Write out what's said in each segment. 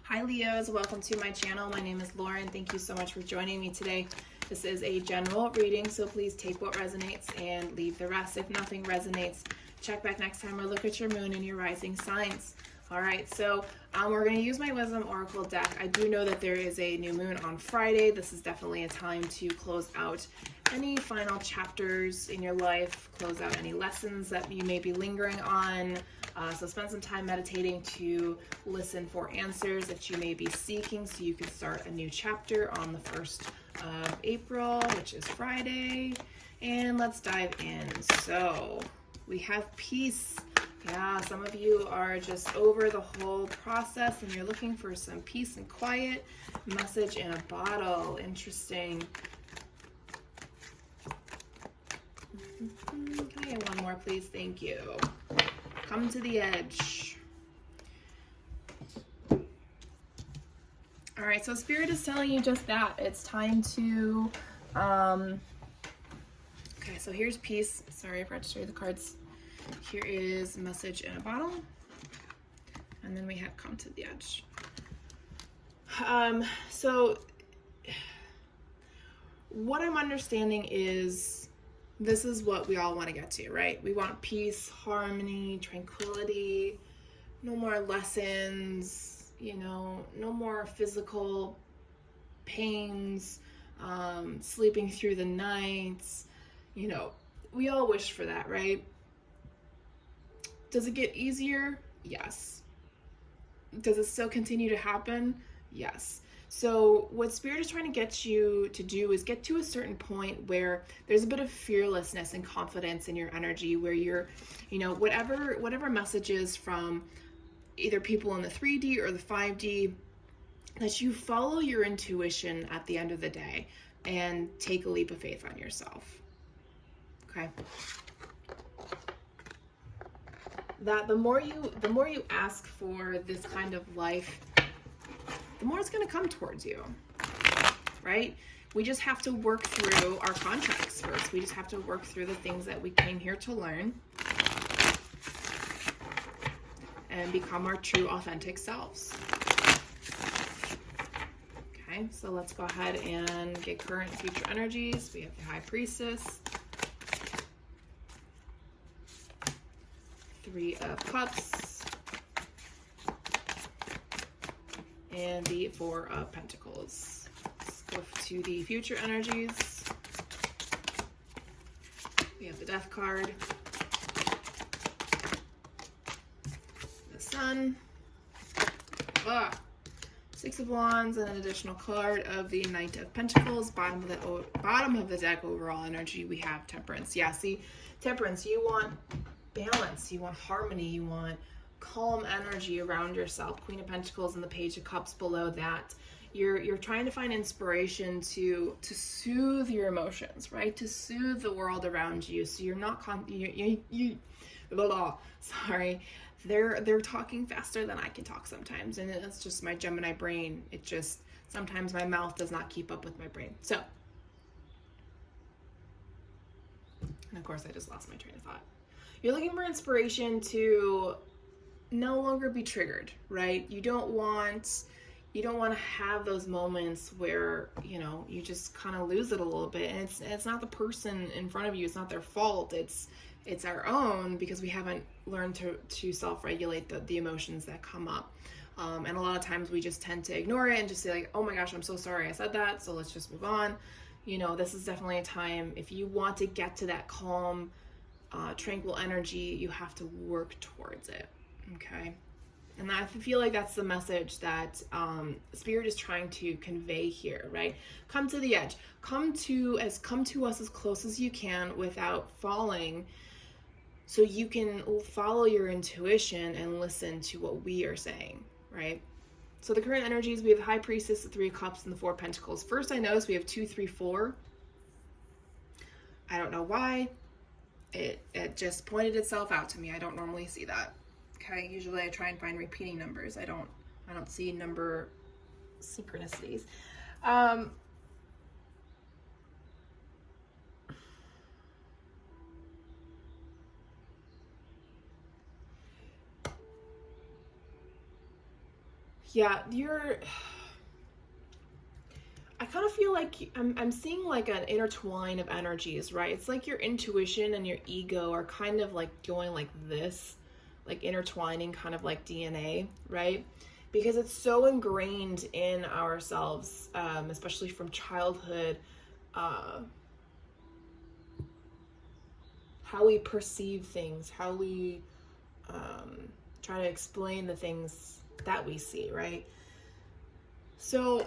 Hi Leos, welcome to my channel. My name is Lauren. Thank you so much for joining me today. This is a general reading, so please take what resonates and leave the rest. If nothing resonates, check back next time or look at your moon and your rising signs. All right, so we're going to use my Wisdom Oracle deck. I do know that there is a new moon on Friday. This is definitely a time to close out any final chapters in your life, close out any lessons that you may be lingering on. So spend some time meditating to listen for answers that you may be seeking so you can start a new chapter on the 1st of April, which is Friday. And let's dive in. So we have peace. Yeah, some of you are just over the whole process and you're looking for some peace and quiet. Message in a bottle. Interesting. Can I get one more, please? Thank you. Come to the edge. All right, so Spirit is telling you just that. It's time to, okay, so here's peace. Sorry, I forgot to show you the cards. Here is message in a bottle. And then we have come to the edge. So what I'm understanding is this is what we all want to get to, right? We want peace, harmony, tranquility, no more lessons, no more physical pains, sleeping through the nights. We all wish for that, right? Does it get easier? Yes. Does it still continue to happen? Yes. So what Spirit is trying to get you to do is get to a certain point where there's a bit of fearlessness and confidence in your energy, where you're, whatever messages from either people in the 3D or the 5D, that you follow your intuition at the end of the day and take a leap of faith on yourself. Okay? That the more you ask for this kind of life, the more it's going to come towards you, right? We just have to work through our contracts first. We just have to work through the things that we came here to learn and become our true, authentic selves. Okay, so let's go ahead and get current and future energies. We have the High Priestess, 3 of Cups, and the 4 of Pentacles. Let's go to the future energies. We have the Death card, the Sun, 6 of Wands, and an additional card of the Knight of Pentacles. Bottom of the deck, overall energy, we have Temperance. Yeah, see, Temperance, you want balance, you want harmony, you want calm energy around yourself. Queen of Pentacles and the Page of Cups below that. You're trying to find inspiration to soothe your emotions, right? To soothe the world around you, so you're not sorry. They're talking faster than I can talk sometimes, and it's just my Gemini brain. It just sometimes my mouth does not keep up with my brain. So, and of course I just lost my train of thought. You're looking for inspiration to no longer be triggered, right? You don't want to have those moments where, you just kind of lose it a little bit. And it's not the person in front of you, it's not their fault. It's our own, because we haven't learned to self-regulate the emotions that come up. And a lot of times we just tend to ignore it and just say like, oh my gosh, I'm so sorry I said that, so let's just move on. This is definitely a time, if you want to get to that calm, tranquil energy, you have to work towards it. Okay, and I feel like that's the message that Spirit is trying to convey here, right? Come to the edge. Come to us as close as you can without falling, so you can follow your intuition and listen to what we are saying, right? So the current energies, we have the High Priestess, the 3 of Cups, and the 4 of Pentacles. First, I noticed we have 2, 3, 4. I don't know why. It just pointed itself out to me. I don't normally see that. Okay, usually I try and find repeating numbers. I don't see number synchronicities. Yeah, I kind of feel like I'm seeing like an intertwine of energies, right? It's like your intuition and your ego are kind of like going like this, like intertwining, kind of like DNA, right? Because it's so ingrained in ourselves, especially from childhood, how we perceive things, how we try to explain the things that we see, right? So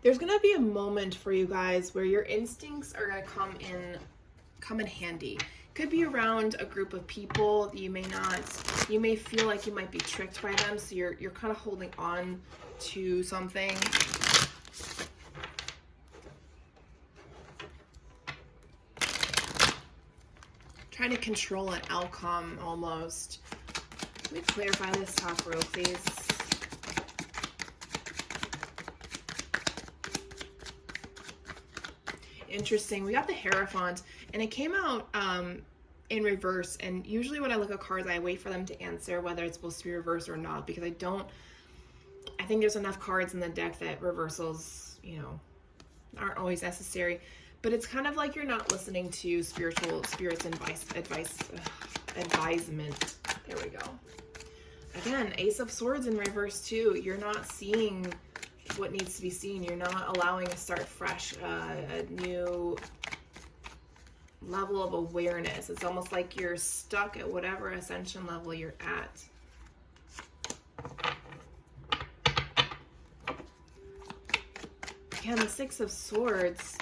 there's gonna be a moment for you guys where your instincts are gonna come in handy. Could be around a group of people. You may feel like you might be tricked by them, so you're kind of holding on to something. Trying to control an outcome almost. Let me clarify this top row, please. Interesting. We got the Hierophant, and it came out in reverse. And usually when I look at cards, I wait for them to answer whether it's supposed to be reversed or not, because I think there's enough cards in the deck that reversals, aren't always necessary. But it's kind of like you're not listening to spirits' advisement. There we go. Again, Ace of Swords in reverse too. You're not seeing what needs to be seen. You're not allowing a start fresh, a new level of awareness. It's almost like you're stuck at whatever ascension level you're at. Again, the Six of Swords.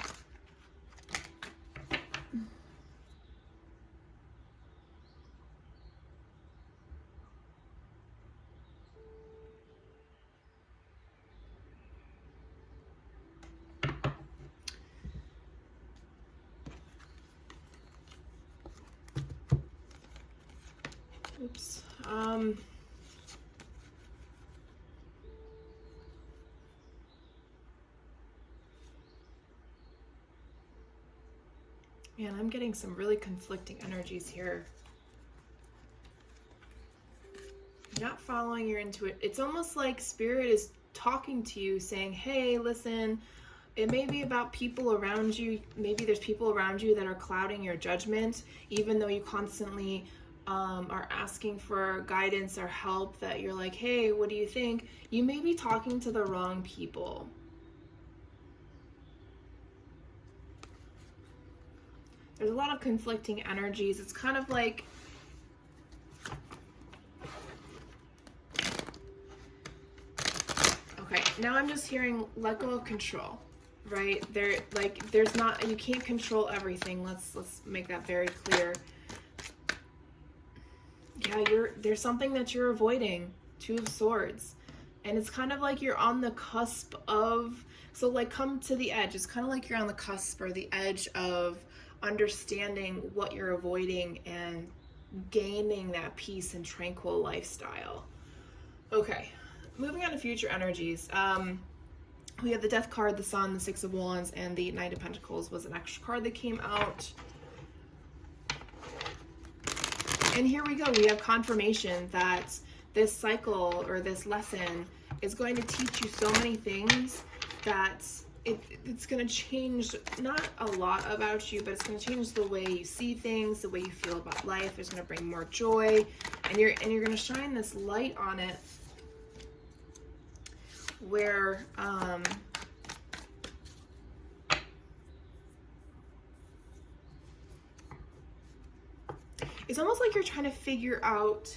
Oops. Man, I'm getting some really conflicting energies here. You're not following your intuition. It's almost like Spirit is talking to you, saying, hey, listen, it may be about people around you. Maybe there's people around you that are clouding your judgment, even though you constantly are asking for guidance or help, that you're like, hey, what do you think? You may be talking to the wrong people. There's a lot of conflicting energies. It's kind of like, okay, now I'm just hearing let go of control, right? There's not, you can't control everything. Let's make that very clear. Yeah, there's something that you're avoiding. Two of Swords. And it's kind of like you're on the cusp of, so like come to the edge. It's kind of like you're on the cusp or the edge of understanding what you're avoiding and gaining that peace and tranquil lifestyle. Okay, moving on to future energies. We have the Death card, the Sun, the Six of Wands, and the Knight of Pentacles was an extra card that came out. And here we go. We have confirmation that this cycle or this lesson is going to teach you so many things that it's going to change not a lot about you, but it's going to change the way you see things, the way you feel about life. It's going to bring more joy, and you're going to shine this light on it where it's almost like you're trying to figure out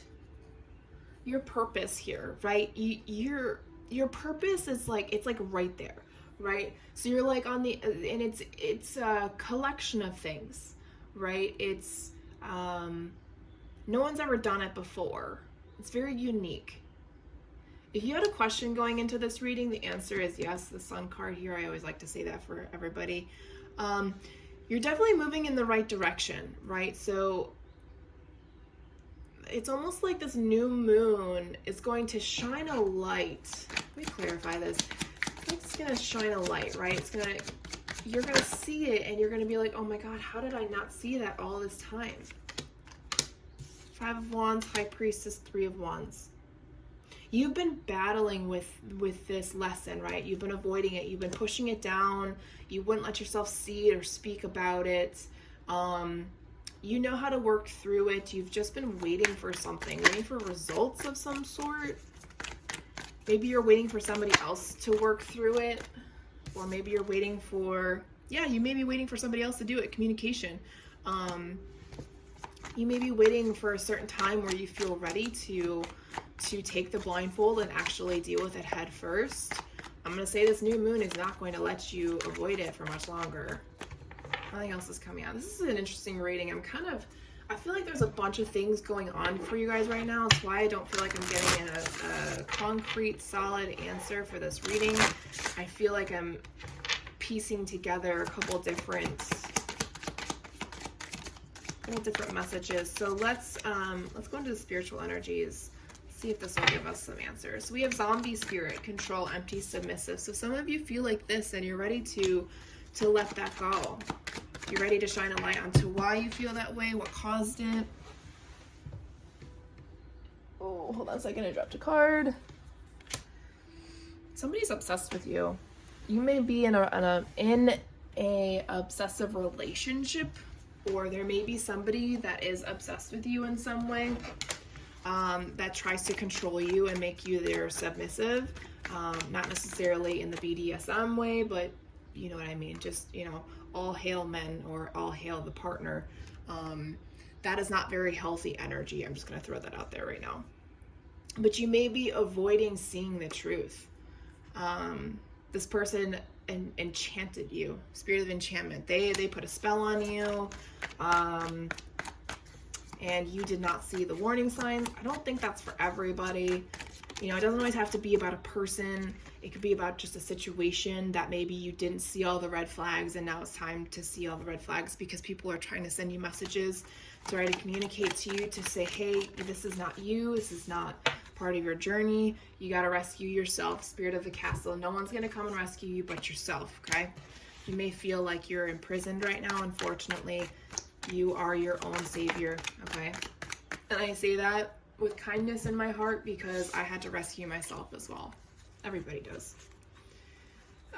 your purpose here, right? Your purpose is like, it's like right there, right? So you're like on the, and it's a collection of things, right? It's, no one's ever done it before. It's very unique. If you had a question going into this reading, the answer is yes, the Sun card here. I always like to say that for everybody. You're definitely moving in the right direction, right? So it's almost like this new moon is going to shine a light. Let me clarify this. It's going to shine a light, right? It's going to you're going to see it and you're going to be like, oh my God, how did I not see that all this time? 5 of Wands, High Priestess, 3 of Wands. You've been battling with this lesson, right? You've been avoiding it. You've been pushing it down. You wouldn't let yourself see it or speak about it. You know how to work through it. You've just been waiting for something, waiting for results of some sort. Maybe you're waiting for somebody else to work through it. Or maybe you're waiting for, you may be waiting for somebody else to do it. Communication. You may be waiting for a certain time where you feel ready to take the blindfold and actually deal with it head first. I'm going to say this new moon is not going to let you avoid it for much longer. Nothing else is coming out. This is an interesting reading. I feel like there's a bunch of things going on for you guys right now. That's why I don't feel like I'm getting a concrete, solid answer for this reading. I feel like I'm piecing together a couple different messages. So let's go into the spiritual energies. See if this will give us some answers. So we have zombie spirit, control, empty, submissive. So some of you feel like this and you're ready to let that go. You're ready to shine a light onto why you feel that way, what caused it. Oh, hold on a second, I dropped a card. Somebody's obsessed with you. You may be in a obsessive relationship, or there may be somebody that is obsessed with you in some way, that tries to control you and make you their submissive. Not necessarily in the BDSM way, but you know what I mean. Just, all hail men or all hail the partner. That is not very healthy energy. I'm just going to throw that out there right now. But you may be avoiding seeing the truth. This person enchanted you. Spirit of enchantment. They put a spell on you. And you did not see the warning signs. I don't think that's for everybody. It doesn't always have to be about a person. It could be about just a situation that maybe you didn't see all the red flags and now it's time to see all the red flags because people are trying to send you messages to try to communicate to you to say, hey, this is not you. This is not part of your journey. You got to rescue yourself. Spirit of the castle. No one's going to come and rescue you but yourself, okay? You may feel like you're imprisoned right now. Unfortunately, you are your own savior, okay? And I say that with kindness in my heart because I had to rescue myself as well. Everybody does.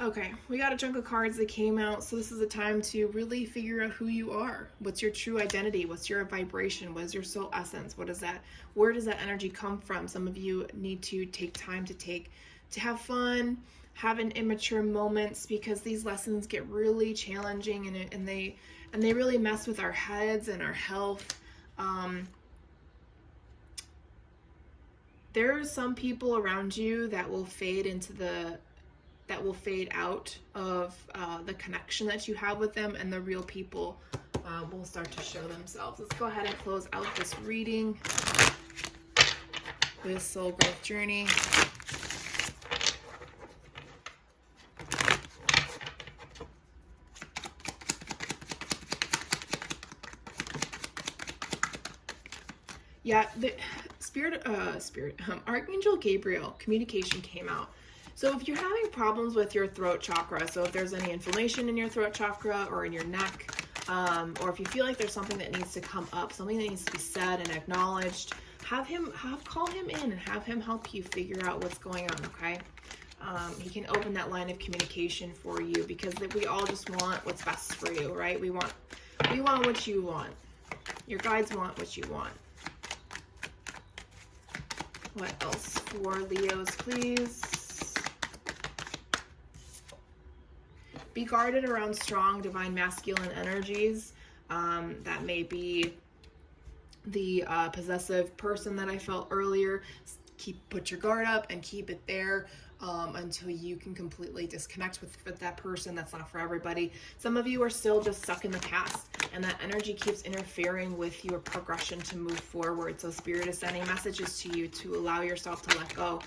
Okay, we got a chunk of cards that came out, so this is a time to really figure out who you are. What's your true identity? What's your vibration? What is your soul essence? What is that? Where does that energy come from? Some of you need to take time to have fun, have an immature moments, because these lessons get really challenging and they really mess with our heads and our health. There are some people around you that will fade out of the connection that you have with them, and the real people will start to show themselves. Let's go ahead and close out this reading with Soul Growth Journey. Yeah, the Archangel Gabriel, communication came out. So if you're having problems with your throat chakra, so if there's any inflammation in your throat chakra or in your neck, or if you feel like there's something that needs to come up, something that needs to be said and acknowledged, call him in and have him help you figure out what's going on, okay? He can open that line of communication for you, because we all just want what's best for you, right? We want what you want. Your guides want what you want. What else for Leos, please? Be guarded around strong divine masculine energies. That may be the possessive person that I felt earlier. Put your guard up and keep it there until you can completely disconnect with that person. That's not for everybody. Some of you are still just stuck in the past, and that energy keeps interfering with your progression to move forward. So Spirit is sending messages to you to allow yourself to let go.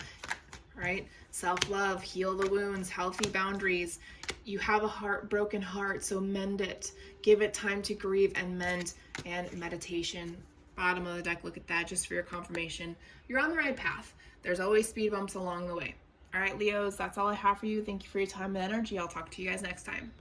All right? Self-love, heal the wounds, healthy boundaries. You have a broken heart, so mend it. Give it time to grieve and mend. And meditation. Bottom of the deck, look at that just for your confirmation. You're on the right path. There's always speed bumps along the way. All right, Leos, that's all I have for you. Thank you for your time and energy. I'll talk to you guys next time.